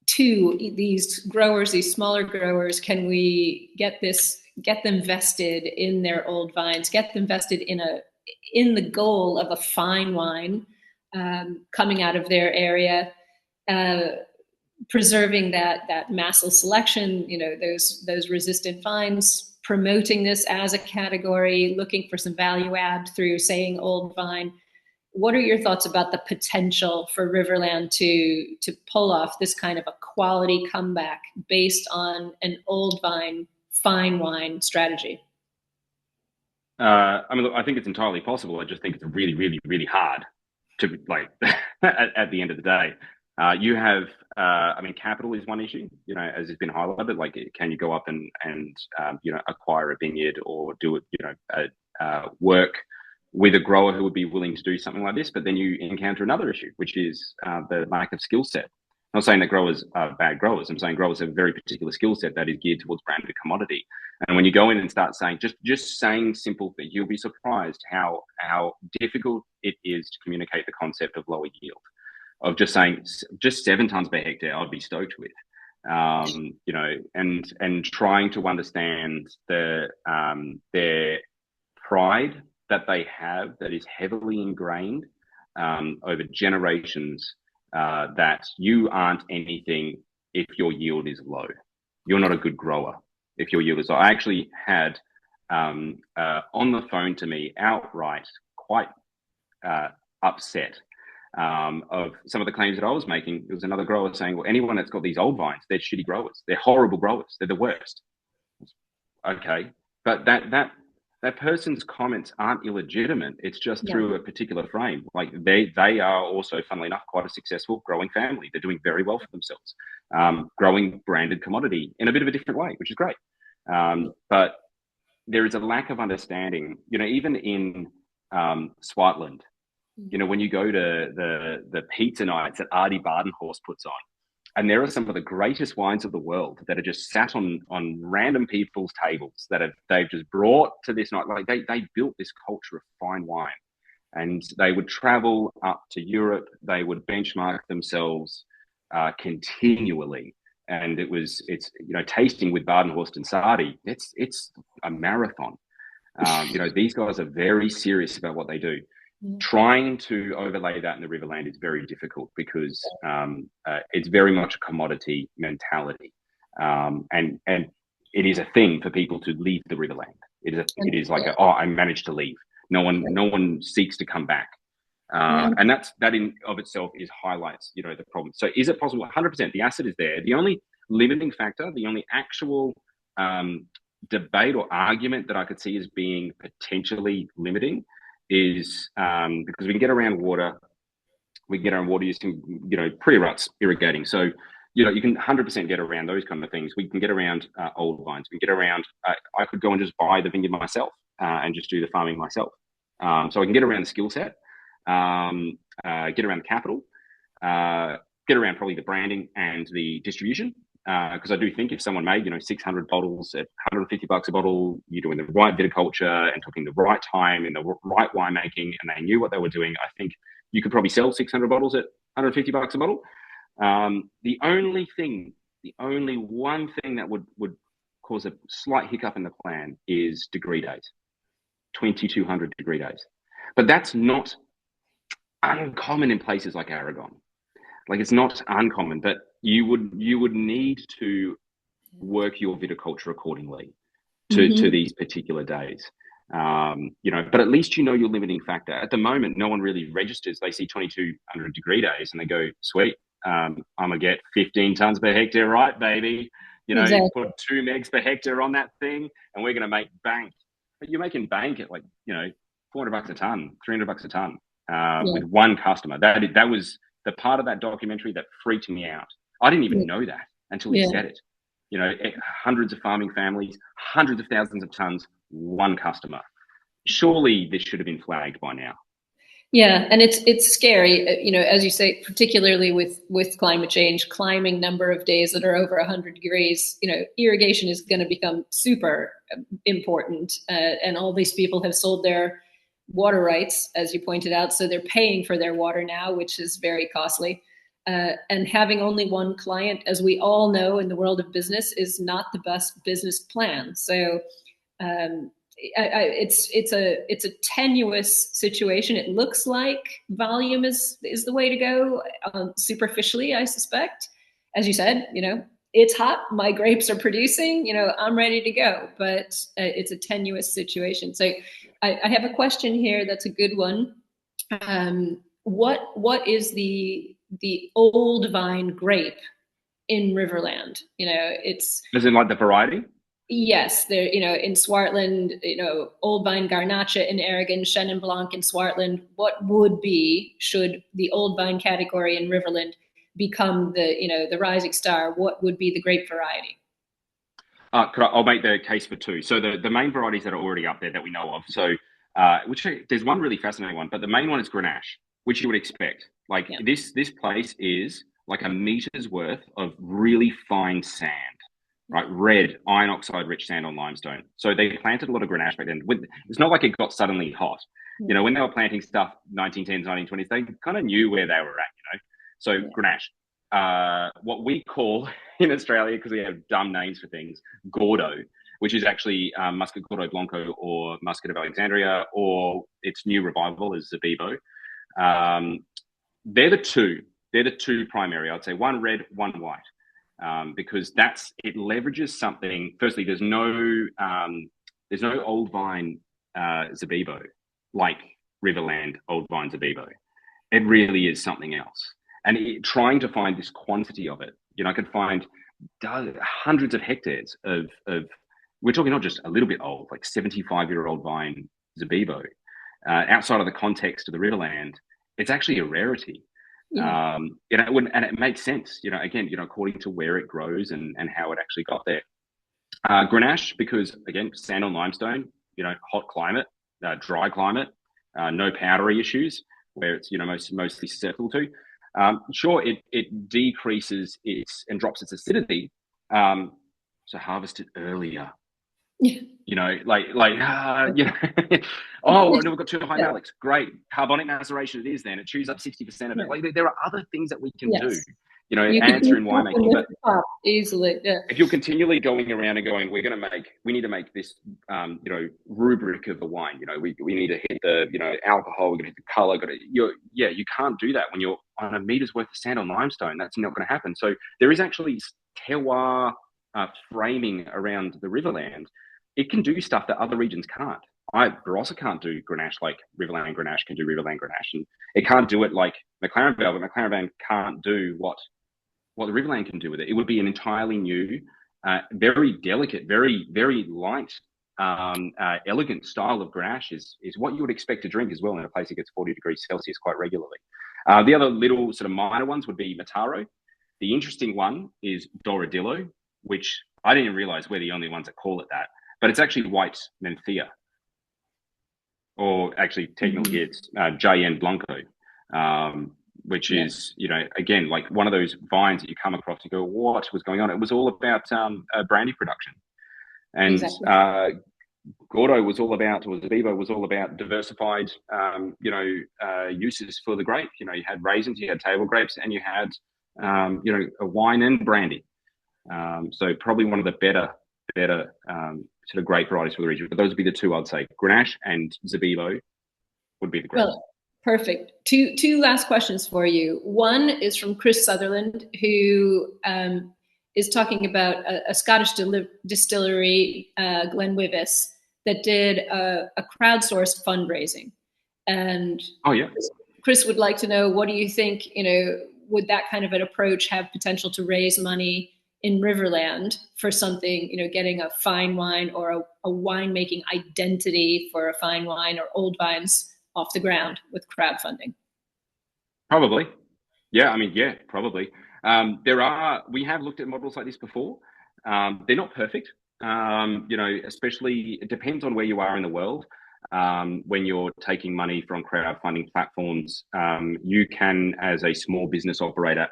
to these growers, these smaller growers? Can we get them vested in their old vines, get them vested in the goal of a fine wine coming out of their area, preserving that massal selection, those resistant vines, promoting this as a category, looking for some value add through saying old vine. What are your thoughts about the potential for Riverland to pull off this kind of a quality comeback based on an old vine, fine wine strategy? Look, I think it's entirely possible. I just think it's really, really, really hard to at the end of the day. You have, capital is one issue, as has been highlighted. Like, can you go up and acquire a vineyard or do it, work with a grower who would be willing to do something like this? But then you encounter another issue, which is the lack of skill set. I'm not saying that growers are bad growers. I'm saying growers have a very particular skill set that is geared towards branded commodity. And when you go in and start saying, just saying simple things, you'll be surprised how difficult it is to communicate the concept of lower yield. Of just saying just 7 tons per hectare, I'd be stoked with, and trying to understand their pride that they have that is heavily ingrained over generations, that you aren't anything if your yield is low. You're not a good grower if your yield is low. I actually had on the phone to me outright, quite upset of some of the claims that I was making. There was another grower saying, well, anyone that's got these old vines, they're shitty growers. They're horrible growers. They're the worst. Okay. But that person's comments aren't illegitimate. It's just through a particular frame. Like they are also, funnily enough, quite a successful growing family. They're doing very well for themselves, growing branded commodity in a bit of a different way, which is great. But there is a lack of understanding, even in Swartland. When you go to the pizza nights that Artie Bardenhorst puts on, and there are some of the greatest wines of the world that are just sat on random people's tables that they've just brought to this night. Like they built this culture of fine wine, and they would travel up to Europe. They would benchmark themselves continually, and it's tasting with Bardenhorst and Sardi. It's a marathon. These guys are very serious about what they do. Trying to overlay that in the Riverland is very difficult because it's very much a commodity mentality, and it is a thing for people to leave the Riverland. It is like I managed to leave. No one seeks to come back, and that in of itself highlights the problem. So is it possible? 100%. The asset is there. The only limiting factor, the only actual debate or argument that I could see as being potentially limiting is because we can get around water. We can get around water using, pre-ruts irrigating. So, you can 100% get around those kind of things. We can get around old vines. We can get around, I could go and just buy the vineyard myself and just do the farming myself. So I can get around the skill set, get around the capital, get around probably the branding and the distribution. Because I do think if someone made, 600 bottles at $150 a bottle, you're doing the right viticulture and talking the right time and the right winemaking, and they knew what they were doing, I think you could probably sell 600 bottles at $150 a bottle. The only one thing that would cause a slight hiccup in the plan is degree days, 2,200 degree days. But that's not uncommon in places like Aragon. Like, it's not uncommon, but you would need to work your viticulture accordingly to these particular days. But at least your limiting factor. At the moment, no one really registers. They see 2,200 degree days and they go, sweet, I'm gonna get 15 tons per hectare, right, baby? Exactly. Put 2 megs per hectare on that thing, and we're gonna make bank. But you're making bank at $400 a ton, $300 a ton with one customer. That was the part of that documentary that freaked me out. I didn't even know that until he said it. Hundreds of farming families, hundreds of thousands of tons, one customer. Surely this should have been flagged by now. Yeah, and it's scary, as you say, particularly with climate change, climbing number of days that are over 100 degrees. Irrigation is going to become super important, and all these people have sold their water rights, as you pointed out, so they're paying for their water now, which is very costly. And having only one client, as we all know in the world of business, is not the best business plan. So it's a tenuous situation. It looks like volume is the way to go, superficially, I suspect. As you said, it's hot. My grapes are producing. I'm ready to go. But it's a tenuous situation. So I have a question here. That's a good one. What is the old vine grape in Riverland? It's as in like the variety. Yes, there. In Swartland, old vine Garnacha in Aragon, Chenin Blanc in Swartland. What would be, should the old vine category in Riverland become the rising star? What would be the grape variety? I'll make the case for two. So the main varieties that are already up there that we know of. So there's one really fascinating one, but the main one is Grenache, which you would expect. Like this place is like a meter's worth of really fine sand, right? Red iron oxide rich sand on limestone. So they planted a lot of Grenache back then. It's not like it got suddenly hot. When they were planting stuff 1910s, 1920s, they kind of knew where they were at. So Grenache, what we call in Australia, because we have dumb names for things, Gordo, which is actually Muscat Gordo Blanco or Muscat of Alexandria, or its new revival is Zabibo. They're the two primary. I'd say one red, one white, because it leverages something. Firstly, there's no old vine Zabibo like Riverland old vine Zabibo. It really is something else. And trying to find this quantity of it, I could find hundreds of hectares of we're talking not just a little bit old, like 75-year-old vine Zabibo, outside of the context of the Riverland. It's actually a rarity. Yeah. And it makes sense, again, according to where it grows and how it actually got there. Grenache, because again, sand on limestone, hot climate, dry climate, no powdery issues where it's, mostly susceptible to. Sure, it decreases and drops its acidity. So harvest it earlier. Yeah. Oh, no, we've got too high malics. Great. Carbonic maceration it is then. It chews up 60% of it. Like, there are other things that we can do, you answer in winemaking. But easily, if you're continually going around and going, we need to make this, rubric of the wine. We need to hit the, alcohol, we're going to hit the color. You can't do that when you're on a meter's worth of sand on limestone. That's not going to happen. So there is actually terroir framing around the Riverland. It can do stuff that other regions can't. Barossa can't do Grenache like Riverland Grenache can do Riverland Grenache, and it can't do it like McLaren Vale, but McLaren Vale can't do what what the Riverland can do with it. It would be an entirely new, very delicate, very, very light, elegant style of Grenache is what you would expect to drink as well in a place that gets 40 degrees Celsius quite regularly. The other little sort of minor ones would be Mataro. The interesting one is Doradillo, which I didn't even realize we're the only ones that call it that, but it's actually white Menthea, or actually technically it's Jayen Blanco, which is, you know, again, like one of those vines that you come across and go, what was going on? It was all about brandy production. And exactly. Gordo was all about, or Zabibo was all about diversified, uses for the grape. You know, you had raisins, you had table grapes, and you had, a wine and brandy. So probably one of the better sort of grape varieties for the region. But those would be the two I'd say. Grenache and Zabibo would be the grapes. Well, perfect. Two last questions for you. One is from Chris Sutherland, who is talking about a Scottish distillery, Glenwivis, that did a crowdsourced fundraising. And Chris would like to know, what do you think, would that kind of an approach have potential to raise money in Riverland for something, getting a fine wine or a winemaking identity for a fine wine or old vines off the ground with crowdfunding? Probably. Yeah, probably. We have looked at models like this before. They're not perfect. Especially it depends on where you are in the world. When you're taking money from crowdfunding platforms, you can, as a small business operator,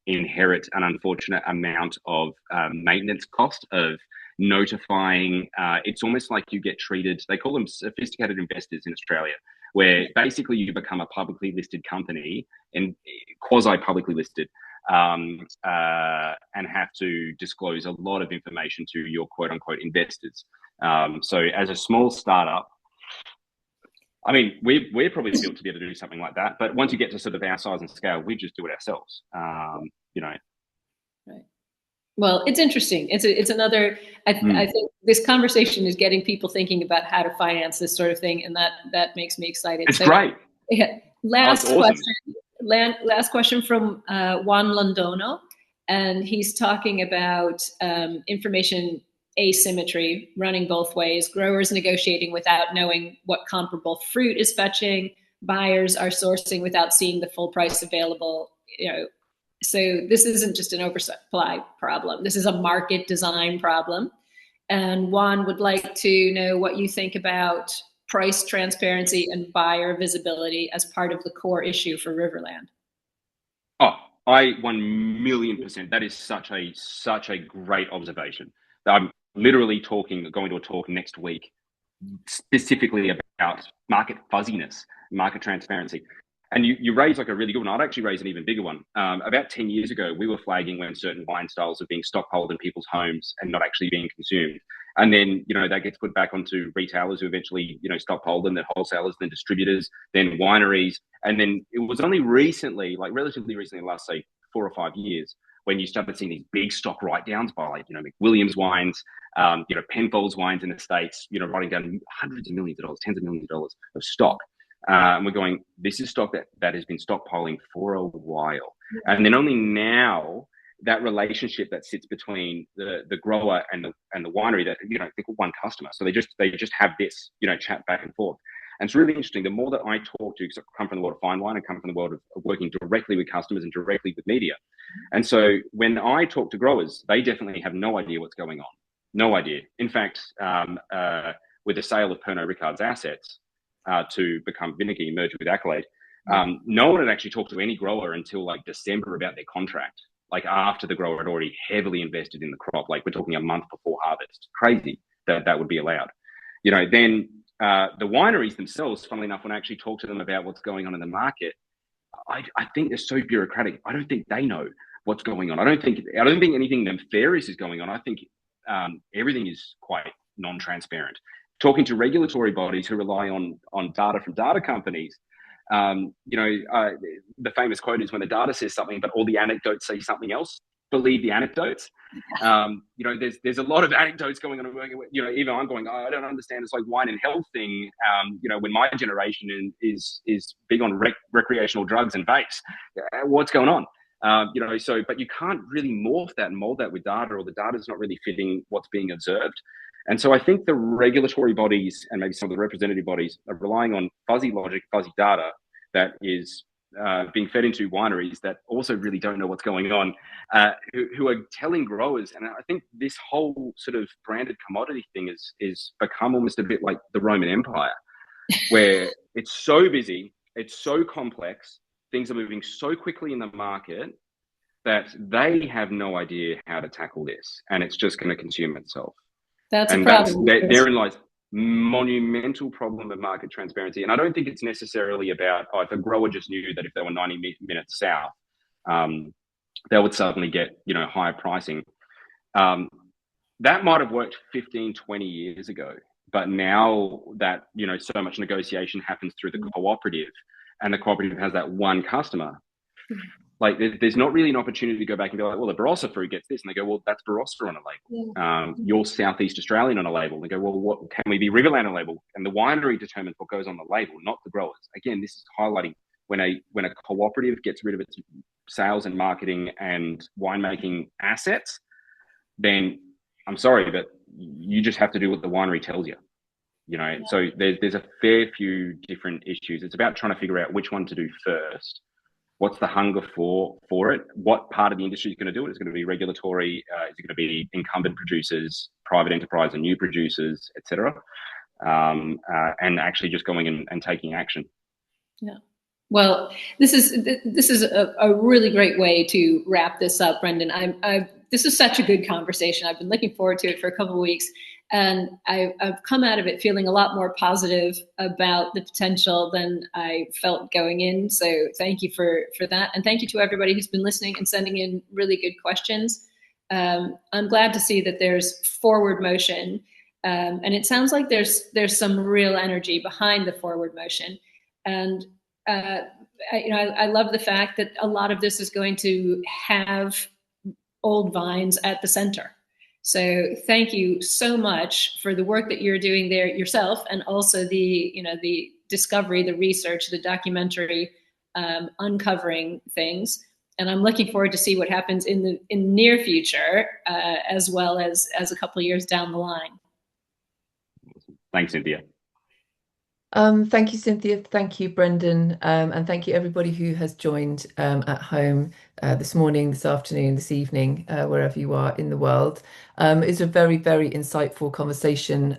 inherit an unfortunate amount of maintenance cost of notifying. It's almost like you get treated, they call them sophisticated investors in Australia, where basically you become a publicly listed company and quasi-publicly listed, and have to disclose a lot of information to your quote-unquote investors. So as a small startup, we're probably built to be able to do something like that. But once you get to sort of our size and scale, we just do it ourselves. Right. Well, it's interesting. It's another. I think this conversation is getting people thinking about how to finance this sort of thing, and that makes me excited. It's great. Yeah. Last question from Juan Londono, and he's talking about information asymmetry running both ways. Growers negotiating without knowing what comparable fruit is fetching. Buyers are sourcing without seeing the full price available. So this isn't just an oversupply problem. This is a market design problem. And Juan would like to know what you think about price transparency and buyer visibility as part of the core issue for Riverland. Oh, I 1,000,000%. That is such a great observation. I'm literally going to a talk next week specifically about market fuzziness, market transparency. And you raise like a really good one. I'd actually raise an even bigger one. About 10 years ago, we were flagging when certain wine styles are being stockpiled in people's homes and not actually being consumed. And then, that gets put back onto retailers who eventually, stockpile them, then wholesalers, then distributors, then wineries. And then it was only recently, like relatively recently, the last, say, 4 or 5 years, when you started seeing these big stock write-downs by, like, McWilliams wines, Penfolds wines in the States, writing down hundreds of millions of dollars, tens of millions of dollars of stock. And we're going, this is stock that has been stockpiling for a while. And then only now that relationship that sits between the grower and the winery, that, they're one customer. So they just have this, chat back and forth. And it's really interesting. The more that I talk to, because I come from the world of fine wine, I come from the world of working directly with customers and directly with media. And so when I talk to growers, they definitely have no idea what's going on. No idea. In fact, with the sale of Pernod Ricard's assets to become Vinnicky, merged with Accolade, no one had actually talked to any grower until like December about their contract, like after the grower had already heavily invested in the crop. Like we're talking a month before harvest. Crazy that would be allowed. Then the wineries themselves, funnily enough, when I actually talk to them about what's going on in the market, I think they're so bureaucratic. I don't think they know what's going on. I don't think anything nefarious is going on. I think everything is quite non-transparent. Talking to regulatory bodies who rely on data from data companies, the famous quote is, when the data says something but all the anecdotes say something else, believe the anecdotes. There's a lot of anecdotes going on. Even I'm going, I don't understand. It's like wine and health thing. When my generation is big on recreational drugs and vapes, what's going on? So, but you can't really morph that and mold that with data, or the data is not really fitting what's being observed. And so I think the regulatory bodies and maybe some of the representative bodies are relying on fuzzy logic, fuzzy data that is being fed into wineries that also really don't know what's going on, who are telling growers. And I think this whole sort of branded commodity thing is become almost a bit like the Roman Empire, where it's so busy, it's so complex, things are moving so quickly in the market that they have no idea how to tackle this, and it's just going to consume itself. That's a And problem. therein lies monumental problem of market transparency. And I don't think it's necessarily about, if a grower just knew that if they were 90 minutes south, they would suddenly get, higher pricing. That might have worked 15, 20 years ago. But now that, so much negotiation happens through the cooperative, and the cooperative has that one customer, like there's not really an opportunity to go back and be like, well, the Barossa fruit gets this. And they go, well, that's Barossa on a label. Yeah. You're Southeast Australian on a label. And they go, well, what can we be Riverland on a label? And the winery determines what goes on the label, not the growers. Again, this is highlighting when a cooperative gets rid of its sales and marketing and winemaking assets, then I'm sorry, but you just have to do what the winery tells you. So there's a fair few different issues. It's about trying to figure out which one to do first. What's the hunger for it? What part of the industry is going to do it? Is it going to be regulatory? Is it going to be incumbent producers, private enterprise, and new producers, etc.? And actually just going and taking action. Yeah. Well, this is a really great way to wrap this up, Brendan. This is such a good conversation. I've been looking forward to it for a couple of weeks, and I've come out of it feeling a lot more positive about the potential than I felt going in. So thank you for that, and thank you to everybody who's been listening and sending in really good questions. I'm glad to see that there's forward motion, and it sounds like there's some real energy behind the forward motion, and I love the fact that a lot of this is going to have old vines at the center. So thank you so much for the work that you're doing there yourself, and also the discovery, the research, the documentary, uncovering things. And I'm looking forward to see what happens in the near future, as well as a couple of years down the line. Thanks, Cynthia. Thank you, Cynthia. Thank you, Brendan. And thank you, everybody who has joined at home this morning, this afternoon, this evening, wherever you are in the world. It's a very, very insightful conversation.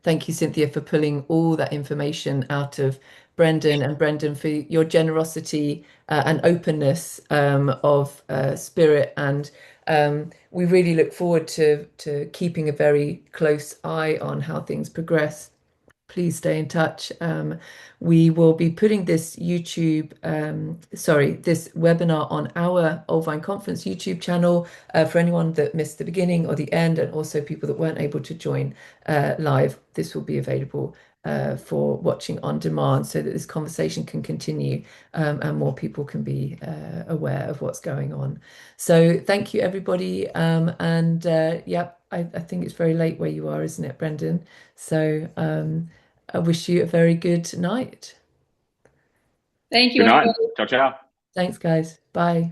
Thank you, Cynthia, for pulling all that information out of Brendan, and Brendan for your generosity and openness of spirit. And we really look forward to keeping a very close eye on how things progress. Please stay in touch. We will be putting this this webinar on our Old Vine Conference YouTube channel for anyone that missed the beginning or the end, and also people that weren't able to join live. This will be available for watching on demand, so that this conversation can continue and more people can be aware of what's going on. So thank you, everybody. I think it's very late where you are, isn't it, Brendan? So I wish you a very good night. Thank you. Good night. Ciao, ciao. Thanks, guys. Bye.